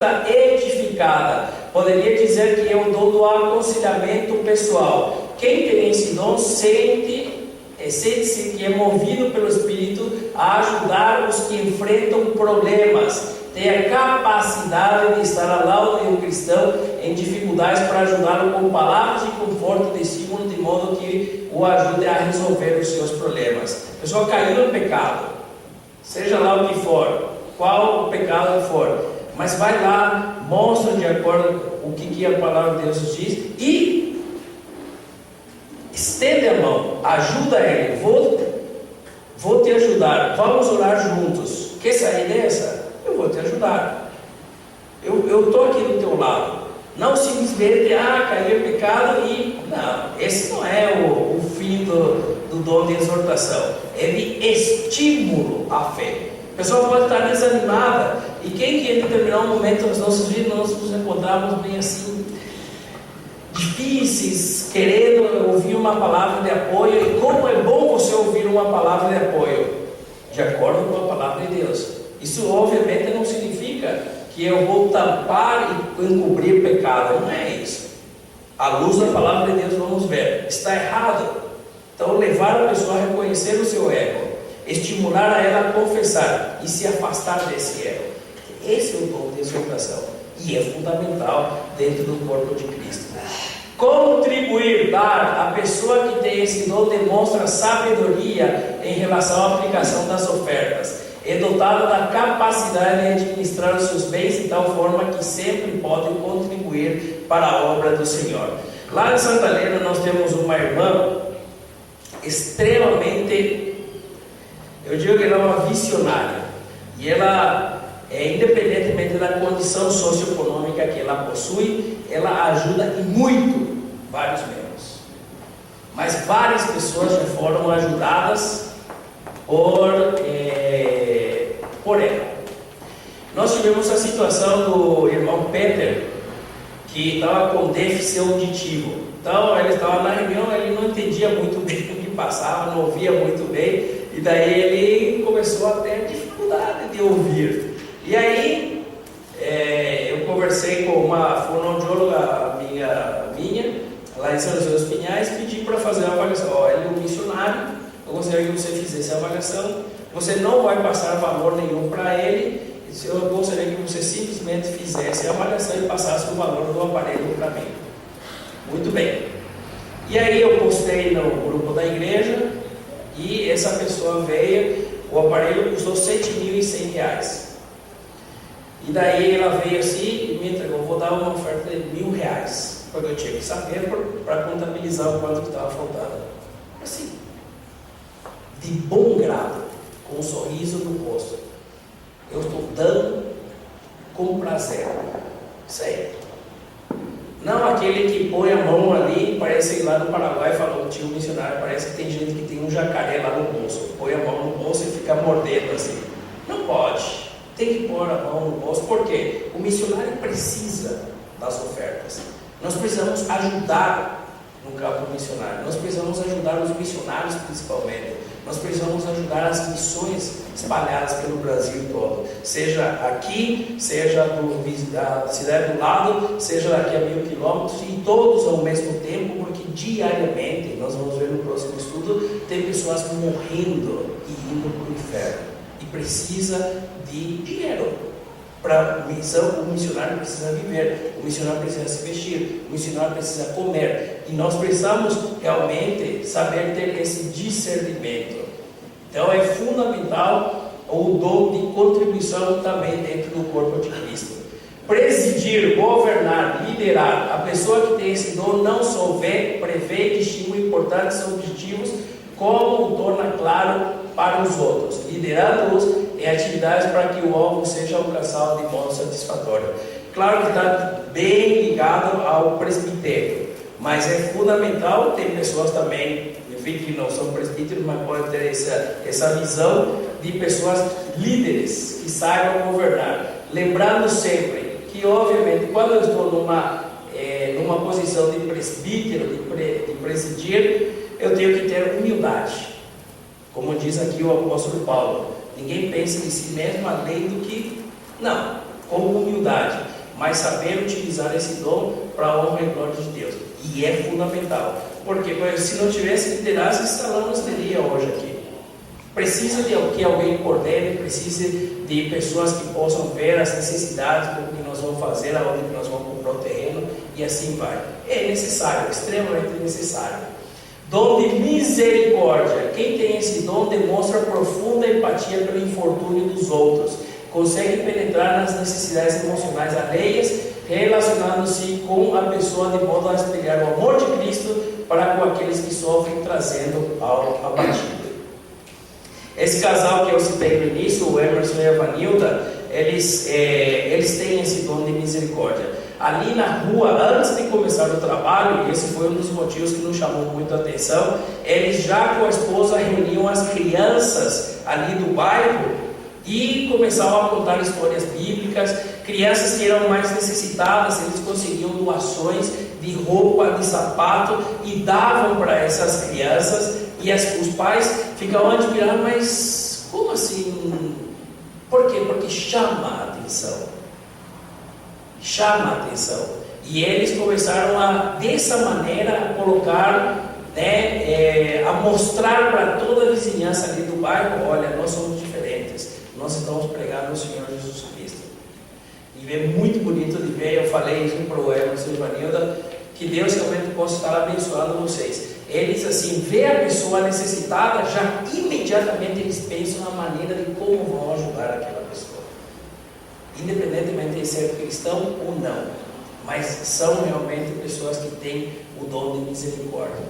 edificada. Poderia dizer que é o dom do aconselhamento pessoal. Quem tem esse dom sente-se que é movido pelo Espírito a ajudar os que enfrentam problemas. Tem a capacidade de estar ao lado de um cristão em dificuldades para ajudá-lo com palavras de conforto, de estímulo, de modo que o ajude a resolver os seus problemas. A pessoa caiu no pecado, seja lá o que for, qual o pecado for, mas vai lá, mostra de acordo com o que a palavra de Deus diz e estende a mão, ajuda ele. Vou te ajudar, vamos orar juntos. Quer sair dessa? Eu vou te ajudar. Eu estou aqui do teu lado. Não simplesmente, caiu em pecado e... Não, esse não é o fim do dom de exortação. É de estímulo à fé. A pessoa pode estar desanimada. E quem que em determinado momento das nossas vidas nós nos encontramos bem assim, difíceis, querendo ouvir uma palavra de apoio. E como é bom você ouvir uma palavra de apoio, de acordo com a palavra de Deus. Isso obviamente não significa que eu vou tampar e encobrir o pecado. Não é isso. À luz da palavra de Deus vamos ver. Está errado. Então levar a pessoa a reconhecer o seu erro, estimular a ela a confessar e se afastar desse erro. Esse é o dom de exortação. E é fundamental dentro do corpo de Cristo. Contribuir, dar. A pessoa que tem esse dom demonstra sabedoria em relação à aplicação das ofertas. É dotada da capacidade de administrar os seus bens de tal forma que sempre pode contribuir para a obra do Senhor. Lá em Santa Helena nós temos uma irmã extremamente, eu digo que ela é uma visionária. E ela, independentemente da condição socioeconômica que ela possui, ela ajuda em muito vários membros. Mas várias pessoas já foram ajudadas por ela. Nós tivemos a situação do irmão Peter, que estava com déficit auditivo. Então ele estava na reunião, ele não entendia muito bem o que passava, não ouvia muito bem, e daí ele começou a ter dificuldade de ouvir. E aí eu conversei com uma fonoaudióloga minha lá em São José dos Pinhais, pedi para fazer uma avaliação. Ele é um missionário, eu gostaria que você fizesse a avaliação. Você não vai passar valor nenhum para ele. Eu gostaria que você simplesmente fizesse a avaliação e passasse o valor do aparelho para mim. Muito bem. E aí eu postei no grupo da igreja e essa pessoa veio, o aparelho custou R$7.100. E daí ela veio assim e me entregou, vou dar uma oferta de R$1.000, porque eu tinha que saber para contabilizar o quanto que estava faltando. Assim, de bom grado, com um sorriso no rosto, eu estou dando com prazer. Sei. Não aquele que põe a mão ali, parece lá no Paraguai, falou o tio missionário, parece que tem gente que tem um jacaré lá no bolso, põe a mão no bolso e fica mordendo assim. Não pode. Tem que pôr a mão no bolso. Por quê? O missionário precisa das ofertas. Nós precisamos ajudar no campo missionário. Nós precisamos ajudar os missionários principalmente. Nós precisamos ajudar as missões espalhadas pelo Brasil todo. Seja aqui, seja da cidade do lado, seja daqui a 1.000 quilômetros, e todos ao mesmo tempo, porque diariamente, nós vamos ver no próximo estudo, tem pessoas morrendo e indo para o inferno. E precisa de dinheiro. Para a missão, o missionário precisa viver, o missionário precisa se vestir, o missionário precisa comer. E nós precisamos realmente saber ter esse discernimento. Então é fundamental o dom de contribuição também dentro do corpo de Cristo. Presidir, governar, liderar. A pessoa que tem esse dom não só prevê e distingue importantes objetivos, como o torna claro para os outros, liderando-os em atividades para que o alvo seja alcançado de modo satisfatório. Claro que está bem ligado ao presbitério, mas é fundamental. Tem pessoas também, enfim, que não são presbíteros, mas podem ter essa visão de pessoas líderes que saibam governar. Lembrando sempre que, obviamente, quando eu estou numa posição de presbítero, de presidir, eu tenho que ter humildade. Como diz aqui o apóstolo Paulo, ninguém pensa em si mesmo além do que... Não, com humildade. mas saber utilizar esse dom para a honra e glória de Deus. E é fundamental, porque se não tivesse liderança, esse salão não estaria hoje aqui. Precisa de que alguém coordene, precisa de pessoas que possam ver as necessidades do que nós vamos fazer, aonde nós vamos comprar o terreno, e assim vai. É necessário, extremamente necessário. Dom de misericórdia. Quem tem esse dom demonstra profunda empatia pelo infortúnio dos outros. Consegue penetrar nas necessidades emocionais alheias, relacionando-se com a pessoa de modo a espelhar o amor de Cristo para com aqueles que sofrem, trazendo ao abatido. Esse casal que eu citei no início, o Emerson e a Vanilda, eles têm esse dom de misericórdia. Ali na rua, antes de começar o trabalho, e esse foi um dos motivos que nos chamou muito a atenção, eles já com a esposa reuniam as crianças ali do bairro e começavam a contar histórias bíblicas. Crianças que eram mais necessitadas, eles conseguiam doações de roupa, de sapato e davam para essas crianças. E os pais ficavam admirando, mas como assim? Por quê? Porque chama a atenção. Chama a atenção. E eles começaram dessa maneira, a colocar, a mostrar para toda a vizinhança ali do bairro: olha, nós somos diferentes, nós estamos pregando o Senhor Jesus Cristo. E é muito bonito de ver. Eu falei isso para o Emerson e Vanilda, que Deus realmente possa estar abençoando vocês. Eles assim, vê a pessoa necessitada, já imediatamente eles pensam na maneira de como vão ajudar aquela pessoa, independentemente de ser cristão ou não, mas são realmente pessoas que têm o dom de misericórdia.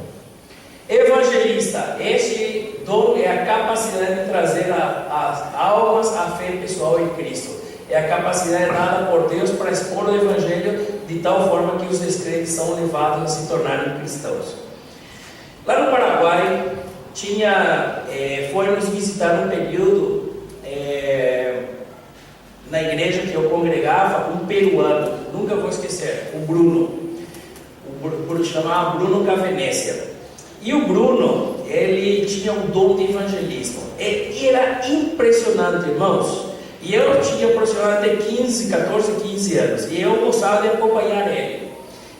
Evangelista. Este dom é a capacidade de trazer as almas à fé pessoal em Cristo. É a capacidade dada por Deus para expor o Evangelho de tal forma que os descrentes são levados a se tornarem cristãos. Lá no Paraguai, foi nos visitar um período, na igreja que eu congregava, um peruano, nunca vou esquecer, o Bruno. Chamava Bruno Cavenécia. E o Bruno, ele tinha um dom de evangelismo. Era impressionante, irmãos. E eu tinha aproximadamente 14, 15 anos. E eu gostava de acompanhar ele.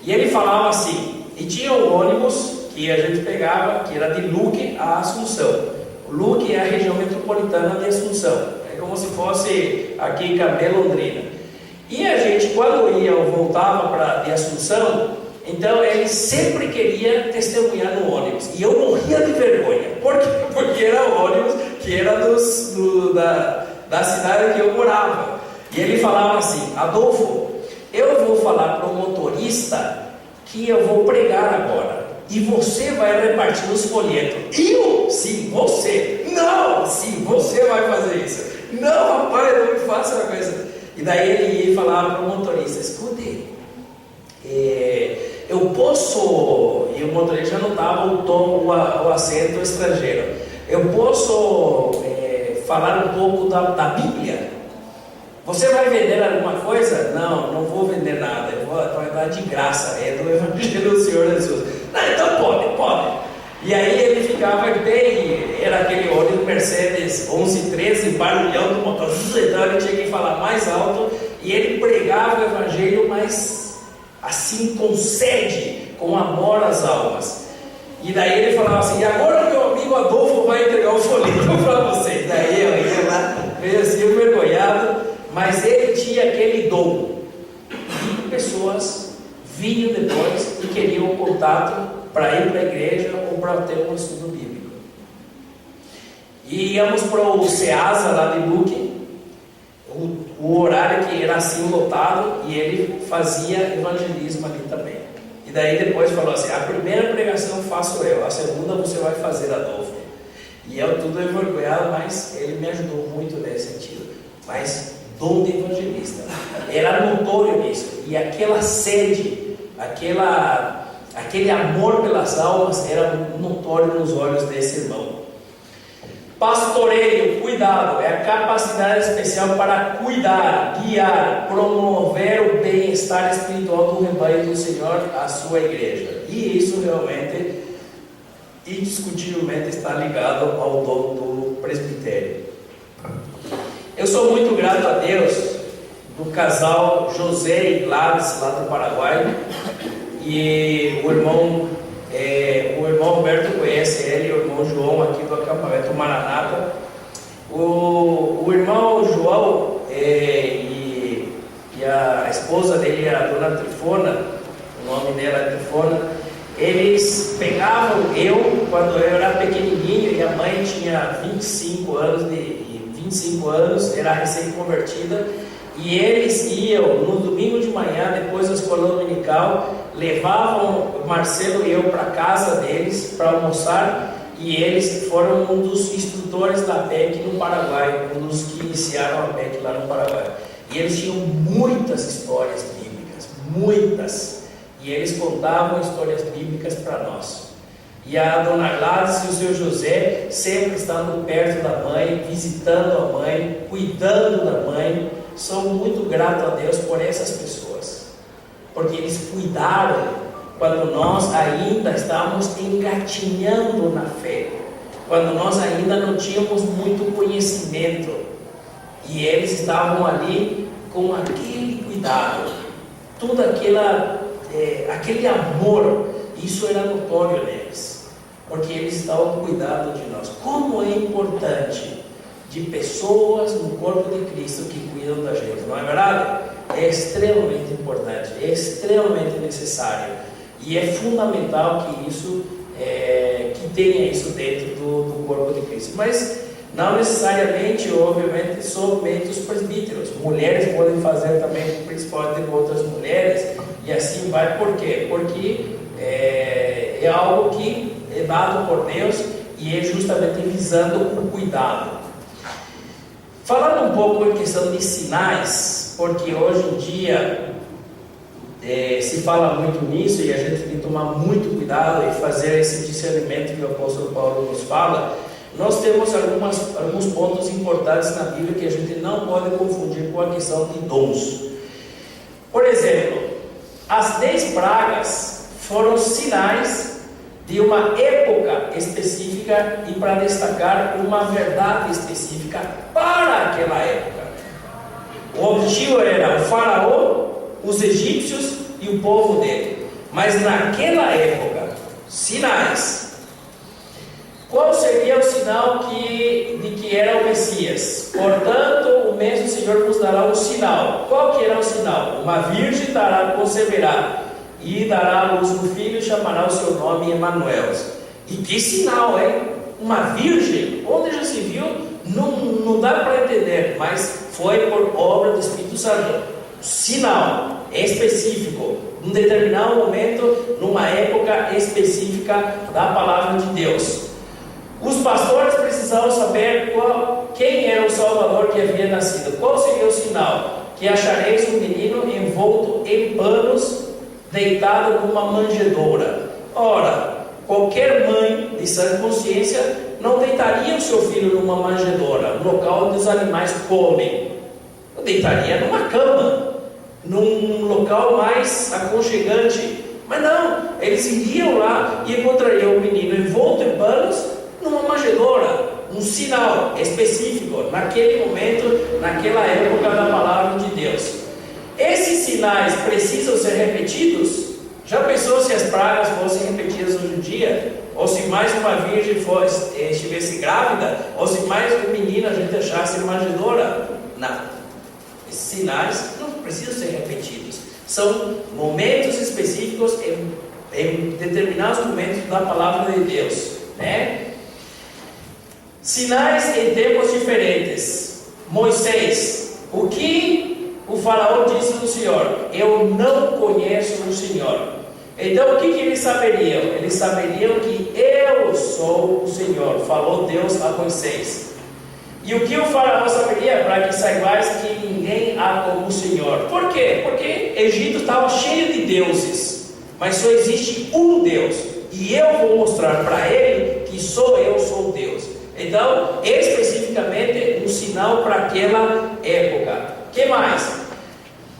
E ele falava assim, e tinha um ônibus que a gente pegava, que era de Luque a Assunção. O Luque é a região metropolitana de Assunção. É como se fosse aqui em Cambé, Londrina. E a gente, quando ia ou voltava de Assunção, então ele sempre queria testemunhar no ônibus. E eu morria de vergonha. Por quê? Porque era o ônibus que era da cidade que eu morava. E ele falava assim: Adolfo, eu vou falar para o motorista que eu vou pregar agora. E você vai repartir os folhetos. Eu? Sim, você. Não, sim, você vai fazer isso. Não, rapaz, não me faça uma coisa. E daí ele ia falar para o motorista: escute, eu posso... E o motorista já notava o acento estrangeiro. Eu posso falar um pouco da Bíblia? Você vai vender alguma coisa? Não, não vou vender nada. Eu vou dar de graça. É do Evangelho do Senhor Jesus. Não, então pode. E aí ele ficava bem, era aquele ônibus Mercedes 1113, barulhão do motor, então ele tinha que falar mais alto, e ele pregava o Evangelho, mas assim, com sede, com amor às almas. E daí ele falava assim: agora meu amigo Adolfo vai entregar o folheto para vocês. Daí eu ia lá, meio assim, envergonhado, mas ele tinha aquele dom. E pessoas vinham depois e queriam um contato para ir para a igreja ou para ter um estudo bíblico. E íamos para o Ceasa lá de Luque, o horário que era assim lotado, e ele fazia evangelismo ali também. E daí depois falou assim: a primeira pregação faço eu, a segunda você vai fazer, Adolfo. E eu tudo envergonhado, mas ele me ajudou muito nesse sentido. Mas dom de evangelista, era notório nisso. E aquela sede, aquele amor pelas almas era notório nos olhos desse irmão. Pastoreio, cuidado, é a capacidade especial para cuidar, guiar, promover o bem-estar espiritual do rebanho do Senhor, a sua igreja. E isso realmente, indiscutivelmente, está ligado ao dom do presbitério. Eu sou muito grato a Deus, do casal José e Gladys, lá do Paraguai. E o irmão Alberto conhece ele, o irmão João aqui do acampamento Maranata. O irmão João e a esposa dele, a dona Trifona, o nome dela é Trifona, eles pegavam quando eu era pequenininho, e a mãe tinha 25 anos, era recém-convertida, e eles iam no domingo de manhã, depois da escola dominical, levavam Marcelo e eu para a casa deles para almoçar, e eles foram um dos instrutores da PEC no Paraguai, um dos que iniciaram a PEC lá no Paraguai. E eles tinham muitas histórias bíblicas, muitas, e eles contavam histórias bíblicas para nós. E a dona Gladys e o seu José sempre estando perto da mãe, visitando a mãe, cuidando da mãe. Sou muito grato a Deus por essas pessoas, porque eles cuidaram quando nós ainda estávamos engatinhando na fé, quando nós ainda não tínhamos muito conhecimento, e eles estavam ali com aquele cuidado, tudo aquele amor, isso era notório neles, porque eles estavam cuidando de nós. Como é importante de pessoas no corpo de Cristo que cuidam da gente, não é verdade? É extremamente importante, é extremamente necessário, e é fundamental que isso, que tenha isso dentro do corpo de Cristo. Mas não necessariamente, obviamente, somente os presbíteros. Mulheres podem fazer também, principalmente com outras mulheres, e assim vai. Por quê? Porque é algo que é dado por Deus, e é justamente visando o cuidado. Falando um pouco em questão de sinais, porque hoje em dia se fala muito nisso, e a gente tem que tomar muito cuidado e fazer esse discernimento que o apóstolo Paulo nos fala. Nós temos alguns pontos importantes na Bíblia que a gente não pode confundir com a questão de dons. Por exemplo, as 10 pragas foram sinais de uma época específica e para destacar uma verdade específica para aquela época. O objetivo era o faraó, os egípcios e o povo dele. Mas naquela época, sinais. Qual seria o sinal de que era o Messias? Portanto, o mesmo Senhor nos dará um sinal. Qual que era o sinal? Uma virgem conceberá e dará à luz um filho, e chamará o seu nome Emanuel. E que sinal, hein? Uma virgem, onde já se viu, não dá para entender, mas foi por obra do Espírito Santo. Sinal específico, num determinado momento, numa época específica da palavra de Deus. Os pastores precisavam saber quem era o Salvador que havia nascido. Qual seria o sinal? Que achareis um menino envolto em panos, deitado numa manjedoura. Ora, qualquer mãe de sã consciência não deitaria o seu filho numa manjedoura, no local onde os animais comem. Deitaria numa cama, num local mais aconchegante. Mas não, eles iriam lá e encontrariam o menino envolto em panos numa manjedoura, um sinal específico, naquele momento, naquela época da palavra de Deus. Esses sinais precisam ser repetidos? Já pensou se as pragas fossem repetidas hoje em dia? Ou se mais uma virgem estivesse grávida? Ou se mais um menino a gente achasse em manjedoura? Não. Esses sinais não precisam ser repetidos. São momentos específicos em determinados momentos da palavra de Deus, né? Sinais em tempos diferentes. Moisés, o que o faraó disse do Senhor? Eu não conheço o Senhor. Então o que eles saberiam? Eles saberiam que eu sou o Senhor, falou Deus a Moisés. E o que o faraó saberia? Para que saibais que ninguém há como o Senhor. Por quê? Porque Egito estava cheio de deuses, mas só existe um Deus, e eu vou mostrar para ele que eu sou Deus. Então, especificamente, um sinal para aquela época. Que mais?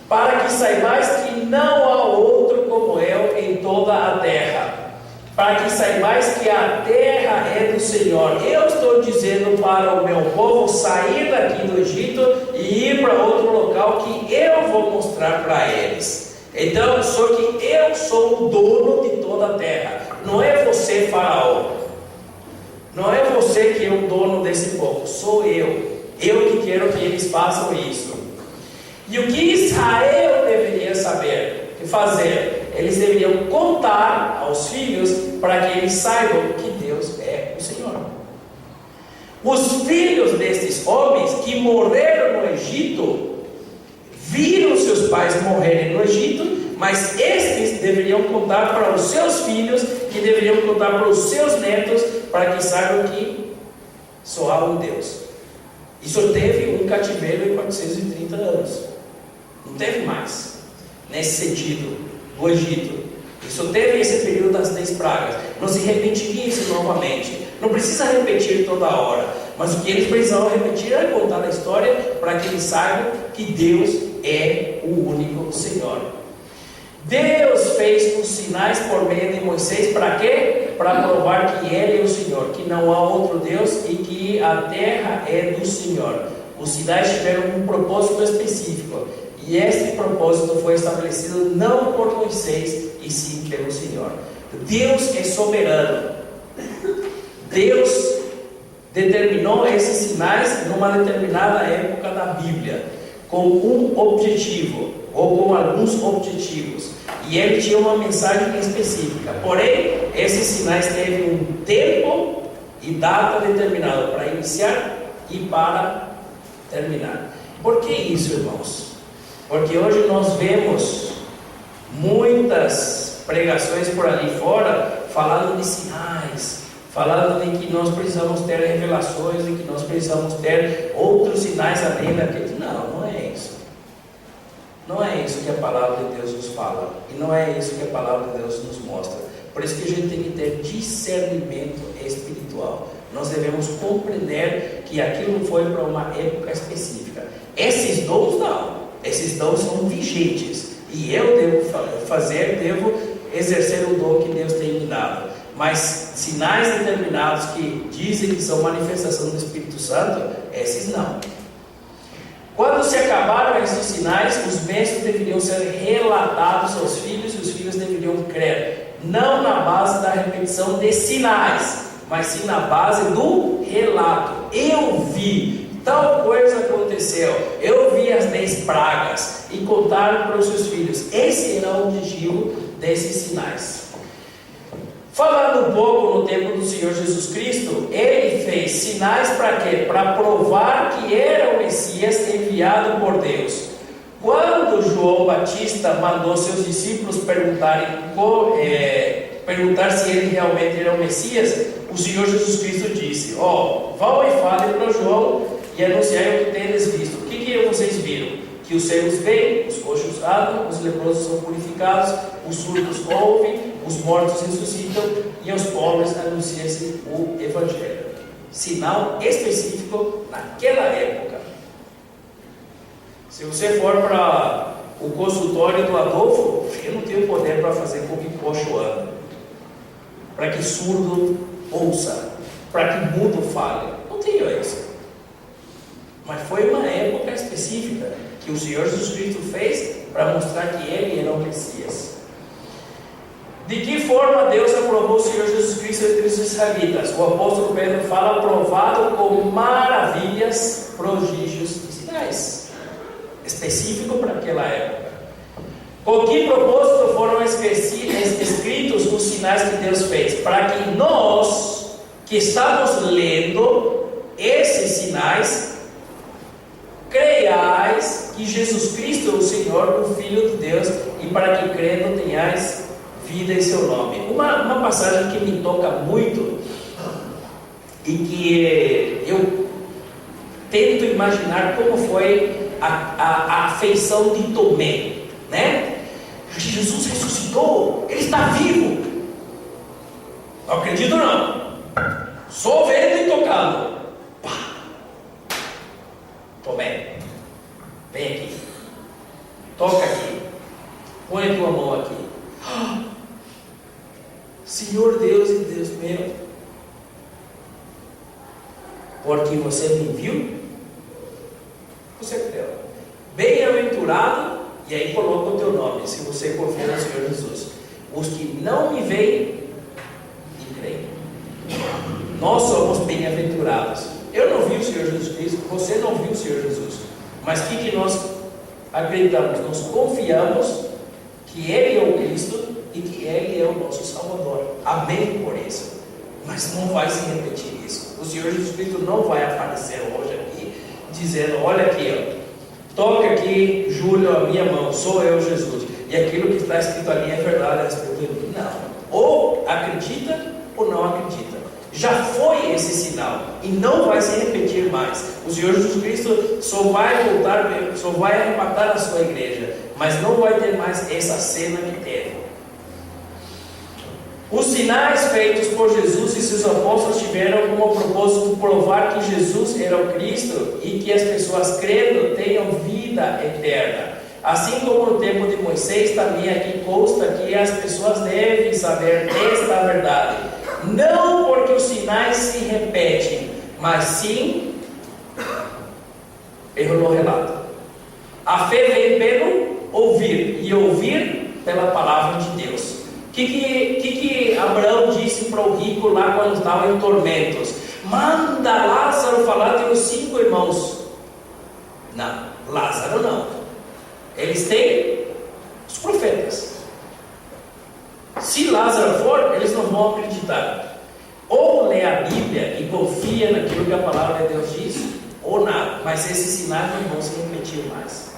Para que saibais que não há outro como eu em toda a terra. para que saibais que a terra é do Senhor. Eu estou dizendo para o meu povo sair daqui do Egito e ir para outro local que eu vou mostrar para eles. Então, só que eu sou o dono de toda a terra. Não é você, Faraó. Não é você que é o dono desse povo. Sou eu. Eu que quero que eles façam isso. E o que Israel deveria saber e fazer? Eles deveriam contar aos filhos para que eles saibam que Deus é o Senhor. Os filhos destes homens que morreram no Egito viram seus pais morrerem no Egito, mas estes deveriam contar para os seus filhos, que deveriam contar para os seus netos, para que saibam que só há um Deus. Isso teve um cativeiro de 430 anos. Não teve mais, nesse sentido, do Egito. Isso teve esse período das 10 pragas. Não se repetiria isso novamente. Não precisa repetir toda hora. Mas o que eles precisavam repetir era contar a história para que eles saibam que Deus é o único Senhor. Deus fez os sinais por meio de Moisés para quê? Para provar que Ele é o Senhor, que não há outro Deus e que a terra é do Senhor. Os sinais tiveram um propósito específico. E este propósito foi estabelecido não por Moisés, e sim pelo Senhor. Deus é soberano. Deus determinou esses sinais numa determinada época da Bíblia, com um objetivo, ou com alguns objetivos. E ele tinha uma mensagem específica. Porém, esses sinais têm um tempo e data determinada para iniciar e para terminar. Por que isso, irmãos? Porque hoje nós vemos muitas pregações por ali fora falando de sinais, falando de que nós precisamos ter revelações, de que nós precisamos ter outros sinais além daqueles. Não, não é isso. Não é isso que a palavra de Deus nos fala, e não é isso que a palavra de Deus nos mostra. Por isso que a gente tem que ter discernimento espiritual. Nós devemos compreender que aquilo foi para uma época específica. Esses dons não. Esses dons são vigentes, e eu devo exercer o dom que Deus tem me dado. Mas sinais determinados que dizem que são manifestação do Espírito Santo, esses não. Quando se acabaram esses sinais, os mesmos deveriam ser relatados aos filhos, e os filhos deveriam crer, não na base da repetição de sinais, mas sim na base do relato. Eu vi, tal coisa aconteceu, eu vi as 10 pragas, e contaram para os seus filhos. Esse era o objetivo desses sinais. Falando um pouco no tempo do Senhor Jesus Cristo, Ele fez sinais para quê? Para provar que era o Messias enviado por Deus. Quando João Batista mandou seus discípulos perguntar se ele realmente era o Messias, o Senhor Jesus Cristo disse: vão e falem para João e anunciai o que tendes visto. O que vocês viram? Que os cegos veem, os coxos andam, os leprosos são purificados, os surdos ouvem, os mortos ressuscitam, e aos pobres anuncia-se o Evangelho. Sinal específico naquela época. Se você for para o consultório do Adolfo, eu não tenho poder para fazer com que coxo ande, para que surdo ouça, para que mudo fale. Não tenho isso. Mas foi uma época específica que o Senhor Jesus Cristo fez para mostrar que Ele era o Messias. De que forma Deus aprovou o Senhor Jesus Cristo entre os israelitas? O apóstolo Pedro fala: aprovado com maravilhas, prodígios e sinais. Específico para aquela época. Com que propósito foram escritos os sinais que Deus fez? Para que nós, que estamos lendo esses sinais, creiais que Jesus Cristo é o Senhor, o Filho de Deus, e para que crendo tenhais vida em seu nome. Uma passagem que me toca muito e que eu tento imaginar como foi a afeição de Tomé, né? Jesus ressuscitou, Ele está vivo. Não acredito não, só vendo e tocando. Tomé, vem aqui, toca aqui, põe a tua mão aqui. Senhor Deus, porque você me viu, você creu. Bem-aventurado, e aí coloca o teu nome, se você confia no Senhor Jesus. Os que não me veem e creem. Nós somos bem-aventurados. Eu não vi o Senhor Jesus Cristo, você não viu o Senhor Jesus. Mas o que nós acreditamos? Nós confiamos que Ele é o Cristo e que Ele é o nosso Salvador. Amém por isso. Mas não vai se repetir isso. O Senhor Jesus Cristo não vai aparecer hoje aqui dizendo: olha aqui, toca aqui, Júlio, a minha mão, sou eu, Jesus, e aquilo que está escrito ali é verdade a respeito de mim. Não. Ou acredita ou não acredita. Já foi esse sinal e não vai se repetir mais. O Senhor Jesus Cristo só vai voltar, só vai arrebatar a sua igreja, mas não vai ter mais essa cena que teve. Os sinais feitos por Jesus e seus apóstolos tiveram como propósito provar que Jesus era o Cristo e que as pessoas crendo tenham vida eterna. Assim como no tempo de Moisés, também aqui consta que as pessoas devem saber desta verdade. Não porque os sinais se repetem, mas sim pelo relato. A fé vem pelo ouvir, e ouvir pela palavra de Deus. O que Abraão disse para o rico lá quando estava em tormentos? Manda Lázaro falar, tem os 5 irmãos. Não, Lázaro não. Eles têm os profetas. Se Lázaro for, eles não vão acreditar. Ou lê a Bíblia e confia naquilo que a palavra de Deus diz, ou nada. Mas esses sinais não vão se repetir mais.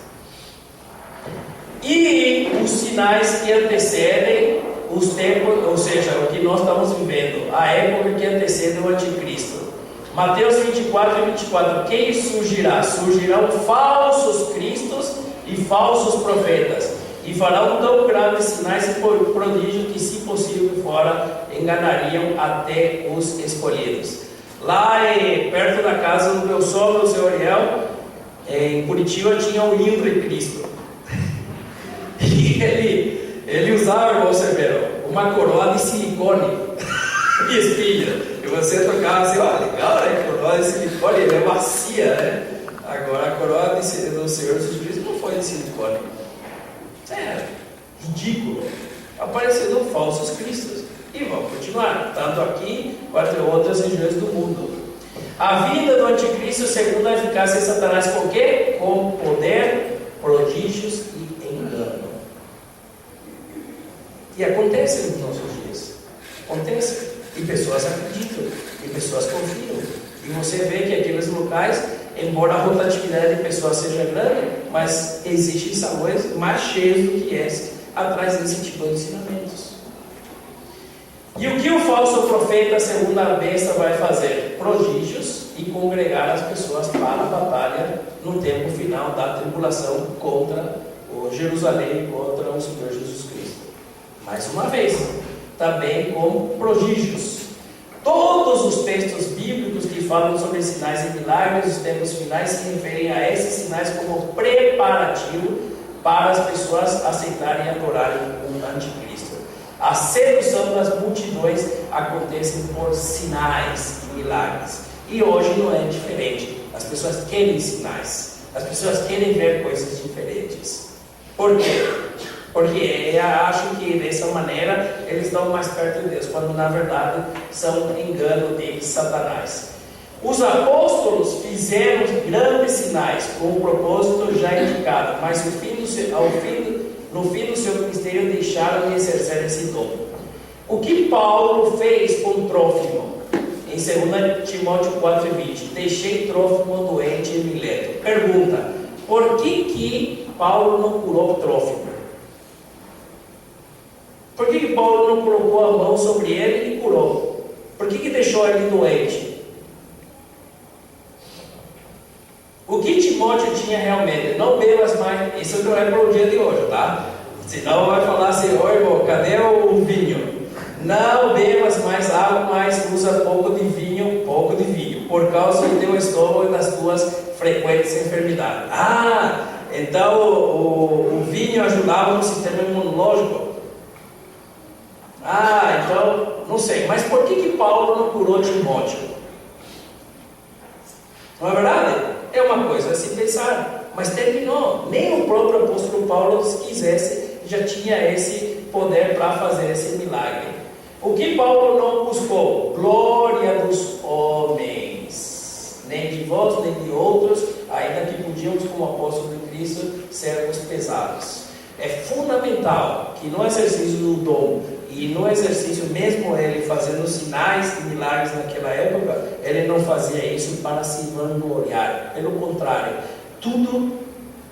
E os sinais que antecedem os tempos, ou seja, o que nós estamos vivendo, a época que antecede o anticristo. Mateus 24 e 24. Quem surgirá? Surgirão falsos cristos e falsos profetas, e farão tão grandes sinais e prodígios que, se possível fora, enganariam até os escolhidos. Lá perto da casa do meu sogro, o seu Ariel, em Curitiba, tinha um Indre Cristo. E ele usava, irmão Severo, uma coroa de silicone e espinha. E você tocava assim: ó, legal, né? Coroa de silicone, ele é macia, né? Agora a coroa do Senhor Jesus Cristo não foi de silicone. É ridículo. Apareceram falsos cristos. E vão continuar, tanto aqui quanto em outras regiões do mundo. A vinda do anticristo, segundo a eficácia de Satanás, com o quê? Com poder, prodígios e engano. E acontece nos nossos dias. Acontece. E pessoas acreditam. E pessoas confiam. E você vê que aqueles locais, embora a rotatividade de pessoas seja grande, mas existem salões mais cheios do que esse, atrás desse tipo de ensinamentos. E o que o falso profeta, segundo a besta, vai fazer? Prodígios e congregar as pessoas para a batalha no tempo final da tribulação contra o Jerusalém, contra o Senhor Jesus Cristo. Mais uma vez, também com prodígios. Todos os textos bíblicos que falam sobre sinais e milagres dos tempos finais se referem a esses sinais como preparativo para as pessoas aceitarem e adorarem o anticristo. A sedução das multidões acontece por sinais e milagres. E hoje não é diferente. As pessoas querem sinais. As pessoas querem ver coisas diferentes. Por quê? Porque acham que dessa maneira eles estão mais perto de Deus, quando na verdade são engano de Satanás. Os apóstolos fizeram grandes sinais com o propósito já indicado, mas no fim do seu ministério deixaram de exercer esse dom. O que Paulo fez com Trófimo? Em 2 Timóteo 4,20: deixei Trófimo doente em Mileto. Pergunta: por que Paulo não curou Trófimo? Por que Paulo não colocou a mão sobre ele e curou? Por que deixou ele doente? O que Timóteo tinha realmente? Não bebas mais. Isso não é para o dia de hoje, tá? Senão vai falar assim: oi, irmão, cadê o vinho? Não bebas mais água, mas usa pouco de vinho, por causa do teu estômago e das tuas frequentes enfermidades. Então o vinho ajudava no sistema imunológico. Então, não sei, mas por que Paulo não curou Timóteo? Não é verdade? É uma coisa a se pensar, mas terminou. Nem o próprio apóstolo Paulo, se quisesse, já tinha esse poder para fazer esse milagre. O que Paulo não buscou? Glória dos homens, nem de vós, nem de outros, ainda que podíamos, como apóstolo de Cristo, sermos pesados. É fundamental que no exercício do dom e no exercício, mesmo ele fazendo sinais e milagres naquela época, ele não fazia isso para se vangloriar. Pelo contrário, tudo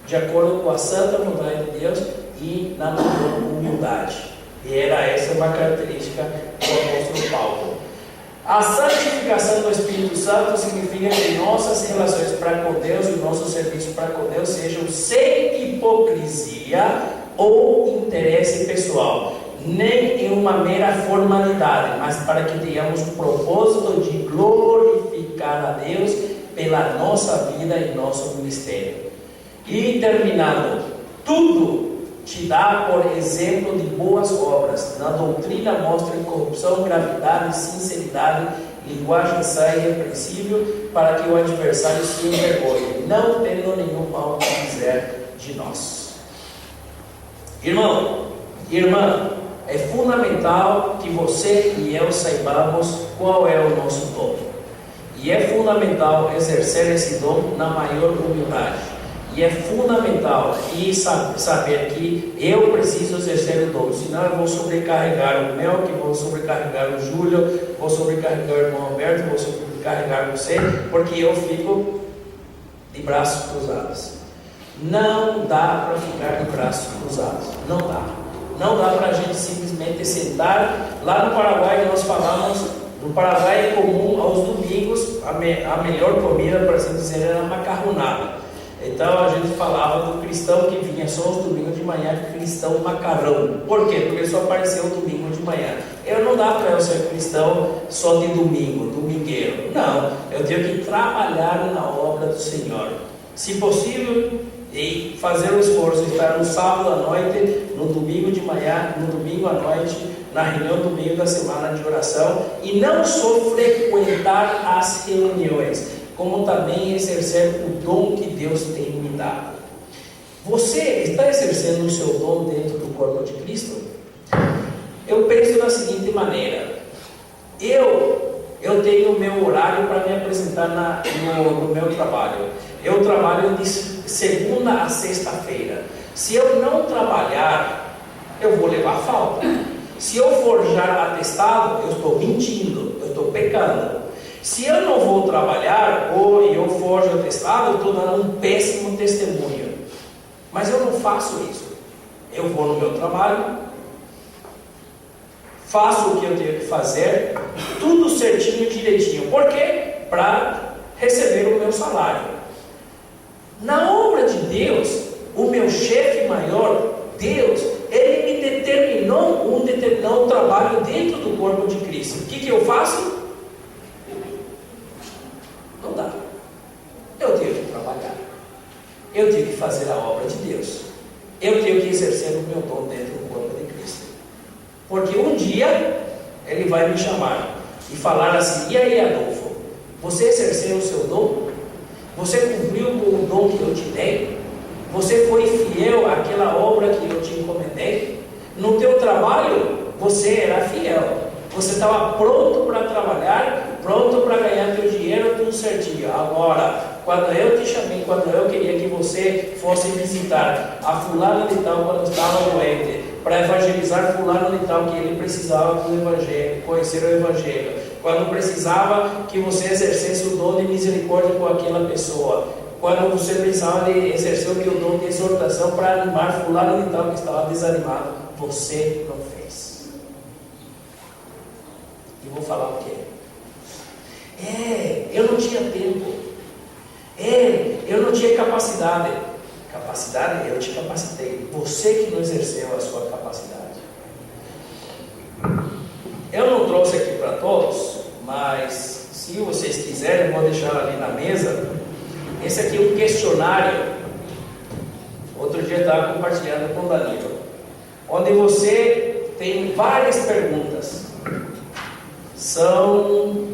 de acordo com a santa vontade de Deus e na humildade. E era essa uma característica do apóstolo Paulo. A santificação do Espírito Santo significa que nossas relações para com Deus e o nosso serviço para com Deus sejam sem hipocrisia ou interesse pessoal, nem em uma mera formalidade, mas para que tenhamos o propósito de glorificar a Deus pela nossa vida e nosso ministério. E terminando, tudo te dá por exemplo de boas obras. Na doutrina mostra incorrupção, gravidade, sinceridade, linguagem sã e irrepreensível, para que o adversário se envergonhe, não tendo nenhum mal que dizer de nós. Irmão, irmã, é fundamental que você e eu saibamos qual é o nosso dom. E é fundamental exercer esse dom na maior humildade. E é fundamental saber que eu preciso exercer o dom, senão eu vou sobrecarregar o Mel, que vou sobrecarregar o Júlio, vou sobrecarregar o irmão Alberto, vou sobrecarregar você, porque eu fico de braços cruzados. Não dá para ficar de braços cruzados, não dá. Não dá para a gente simplesmente sentar. Lá no Paraguai nós falamos, no Paraguai é comum aos domingos, a melhor comida, para assim dizer, era macarronada. Então a gente falava do cristão que vinha só aos domingos de manhã, cristão macarrão. Por quê? Porque só apareceu o domingo de manhã. Não dá para eu ser cristão só de domingo, domingueiro. Não, eu tenho que trabalhar na obra do Senhor. Se possível, e fazer o esforço de estar no sábado à noite, no domingo de manhã, no domingo à noite, na reunião do meio da semana de oração, e não só frequentar as reuniões, como também exercer o dom que Deus tem me dado. Você está exercendo o seu dom dentro do corpo de Cristo? Eu penso da seguinte maneira: eu tenho o meu horário para me apresentar no meu trabalho. Eu trabalho de segunda a sexta-feira. Se eu não trabalhar, eu vou levar falta. Se eu forjar atestado, eu estou mentindo, eu estou pecando. Se eu não vou trabalhar, ou eu forjo atestado, eu estou dando um péssimo testemunho. Mas eu não faço isso. Eu vou no meu trabalho, faço o que eu tenho que fazer, tudo certinho, direitinho. Por quê? Para receber o meu salário. Na obra de Deus, o meu chefe maior, Deus, ele me determinou um trabalho dentro do corpo de Cristo. O que eu faço? Não dá. Eu tenho que trabalhar. Eu tenho que fazer a obra de Deus. Eu tenho que exercer o meu dom dentro do corpo de Cristo. Porque um dia ele vai me chamar e falar assim: e aí, Adolfo, você exerceu o seu dom? Você cumpriu com o dom que eu te dei? Você foi fiel àquela obra que eu te encomendei? No teu trabalho, você era fiel. Você estava pronto para trabalhar, pronto para ganhar teu dinheiro, tudo certinho. Agora, quando eu te chamei, quando eu queria que você fosse visitar a fulana de tal quando estava doente, para evangelizar fulano de tal, que ele precisava do evangelho, conhecer o evangelho, quando precisava que você exercesse o dom de misericórdia com aquela pessoa, quando você precisava de exercer o teu dom de exortação para animar fulano de tal que estava desanimado, você não fez. E vou falar o quê? Eu não tinha tempo. Eu não tinha capacidade. Capacidade, eu te capacitei. Você que não exerceu a sua capacidade. Eu não trouxe aqui para todos, mas se vocês quiserem, vou deixar ali na mesa. Esse aqui é um questionário. Outro dia eu estava compartilhando com o Danilo, onde você tem várias perguntas. São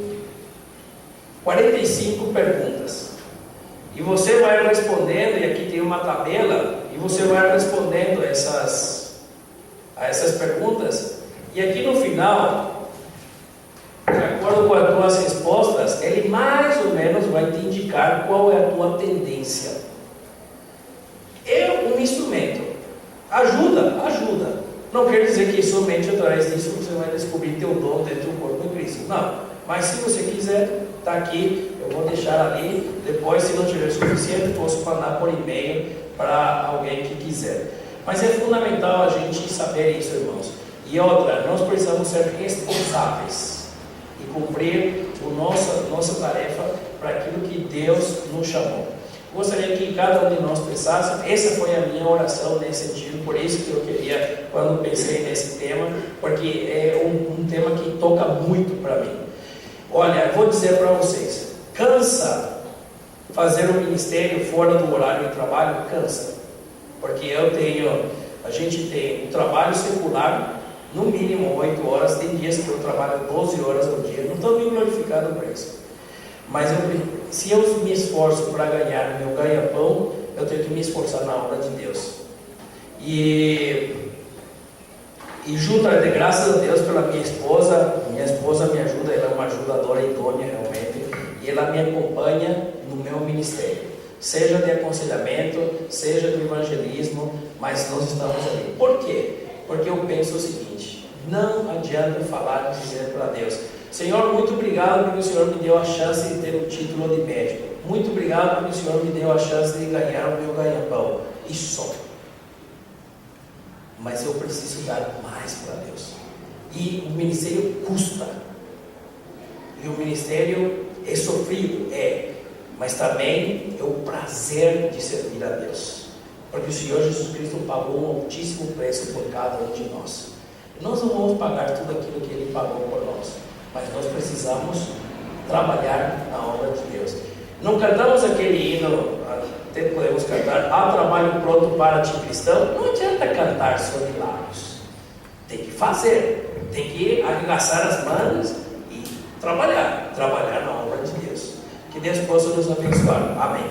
45 perguntas. E você vai respondendo, e aqui tem uma tabela, e você vai respondendo a essas perguntas. E aqui no final, de acordo com as tuas respostas, ele mais ou menos vai te indicar qual é a tua tendência. É um instrumento. Ajuda. Não quer dizer que somente através disso você vai descobrir teu dom dentro do corpo de Cristo. Não. Mas se você quiser, está aqui, eu vou deixar ali. Depois, se não tiver suficiente, posso mandar por e-mail para alguém que quiser. Mas é fundamental a gente saber isso, irmãos. E outra, nós precisamos ser responsáveis e cumprir a nossa tarefa para aquilo que Deus nos chamou. Gostaria que cada um de nós pensasse, essa foi a minha oração nesse sentido, por isso que eu queria, quando pensei nesse tema, porque é um tema que toca muito para mim. Olha, eu vou dizer para vocês, cansa fazer um ministério fora do horário de trabalho? Cansa, porque a gente tem um trabalho secular, no mínimo 8 horas, tem dias que eu trabalho 12 horas ao dia, não estou me glorificando para isso. Mas se eu me esforço para ganhar meu ganha-pão, eu tenho que me esforçar na obra de Deus. E junto, de graças a Deus, pela minha esposa me ajuda, ela é uma ajudadora idônea realmente, e ela me acompanha no meu ministério, seja de aconselhamento, seja de evangelismo, mas nós estamos ali. Por quê? Porque eu penso o seguinte: não adianta falar e dizer para Deus: Senhor, muito obrigado porque o Senhor me deu a chance de ter o título de médico. Muito obrigado porque o Senhor me deu a chance de ganhar o meu ganha-pão. E só. Mas eu preciso dar mais para Deus. E o ministério custa. E o ministério é sofrido, mas também é o prazer de servir a Deus. Porque o Senhor Jesus Cristo pagou um altíssimo preço por cada um de nós. Nós não vamos pagar tudo aquilo que Ele pagou por nós, mas nós precisamos trabalhar na obra de Deus. Não cantamos aquele hino, até podemos cantar: há trabalho pronto para ti, cristão. Não adianta cantar só de lábios, tem que fazer, tem que arregaçar as mangas e trabalhar na obra de Deus. Que Deus possa nos abençoar. Amém.